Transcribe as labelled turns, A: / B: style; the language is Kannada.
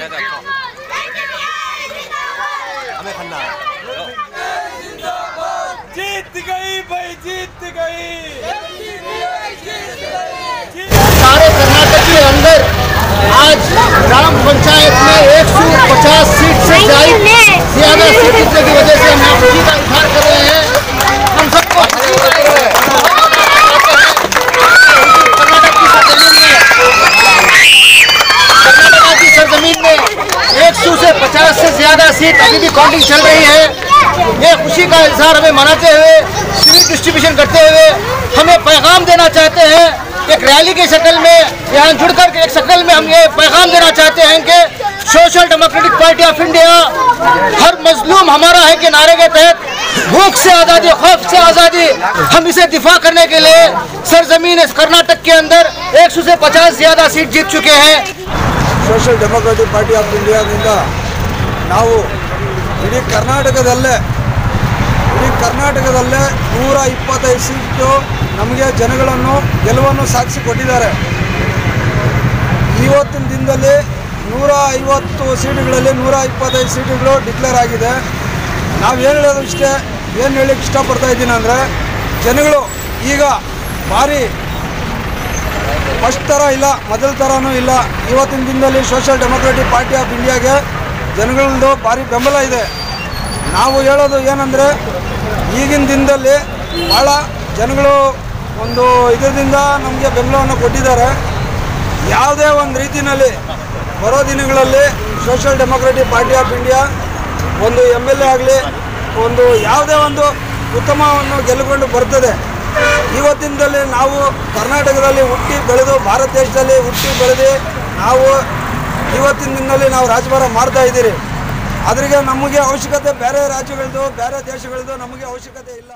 A: हमें खन्ना
B: जीत गई भाई, जीत गई।
C: सारे कर्नाटक के अंदर आज ग्राम पंचायत में 150 सीट से ज्यादा सीट जीतने की वजह से हम खुशी का इजहार कर रहे हैं। हम सबको कर्नाटक की सरजमीन में 100 से 50 से ज्यादा सीट अभी भी काउंटिंग चल रही है। ये खुशी का इजहार हमें मनाते हुए, सिविल डिस्ट्रीब्यूशन करते हुए हमें पैगाम देना चाहते हैं। एक रैली की शक्ल में यहाँ जुड़कर के एक शक्ल में हम ये पैगाम देना चाहते हैं कि social democratic party of India हर मजलूम हमारा है के नारे के तहत भूख से आज़ादी, खौफ से आज़ादी, हम इसे दिफा करने के लिए सरजमीन कर्नाटक के अंदर 100 से 50 ज्यादा सीट जीत चुके हैं।
D: Social democratic party of India ನಾವು ಇಡೀ ಕರ್ನಾಟಕದಲ್ಲೇ 125 ಸೀಟು ನಮಗೆ ಜನಗಳನ್ನು ಗೆಲುವನ್ನು ಸಾಧಿಸಿಕೊಟ್ಟಿದ್ದಾರೆ। ಇವತ್ತಿನ ದಿನದಲ್ಲಿ 150 ಸೀಟುಗಳಲ್ಲಿ 125 ಸೀಟುಗಳು ಡಿಕ್ಲೇರ್ ಆಗಿದೆ। ನಾವು ಏನು ಹೇಳೋದು ಇಷ್ಟೇ, ಏನು ಹೇಳಕ್ಕೆ ಇಷ್ಟಪಡ್ತಾ ಇದ್ದೀನಿ ಅಂದರೆ, ಜನಗಳು ಈಗ ಭಾರಿ ಫಸ್ಟ್ ಥರ ಇಲ್ಲ, ಮೊದಲ ಥರನೂ ಇಲ್ಲ। ಇವತ್ತಿನ ದಿನದಲ್ಲಿ ಸೋಷಲ್ ಡೆಮೋಕ್ರೆಟಿಕ್ ಪಾರ್ಟಿ ಆಫ್ ಇಂಡಿಯಾಗೆ ಜನಗಳದ್ದು ಭಾರಿ ಬೆಂಬಲ ಇದೆ। ನಾವು ಹೇಳೋದು ಏನಂದರೆ, ಈಗಿನ ದಿನದಲ್ಲಿ ಭಾಳ ಜನಗಳು ಒಂದು ಇದರಿಂದ ನಮಗೆ ಬೆಂಬಲವನ್ನು ಕೊಟ್ಟಿದ್ದಾರೆ। ಯಾವುದೇ ಒಂದು ರೀತಿಯಲ್ಲಿ ಬರೋ ದಿನಗಳಲ್ಲಿ social democratic party of India ಒಂದು MLA ಆಗಲಿ, ಒಂದು ಯಾವುದೇ ಒಂದು ಉತ್ತಮವನ್ನು ಗೆಲ್ಲುಕೊಂಡು ಬರ್ತದೆ। ಇವತ್ತಿನದಲ್ಲಿ ನಾವು ಕರ್ನಾಟಕದಲ್ಲಿ ಹುಟ್ಟಿ ಬೆಳೆದು, ಭಾರತ ದೇಶದಲ್ಲಿ ಹುಟ್ಟಿ ಬೆಳೆದು ನಾವು ಇವತ್ತಿನ ದಿನದಲ್ಲಿ ನಾವು ರಾಜಭಾರ ಮಾಡ್ತಾ ಇದ್ದೀರಿ। ಅದ್ರಿಗೆ ನಮಗೆ ಅವಶ್ಯಕತೆ ಬೇರೆ ರಾಜ್ಯಗಳದ್ದು, ಬೇರೆ ದೇಶಗಳದ್ದು ನಮಗೆ ಅವಶ್ಯಕತೆ ಇಲ್ಲ।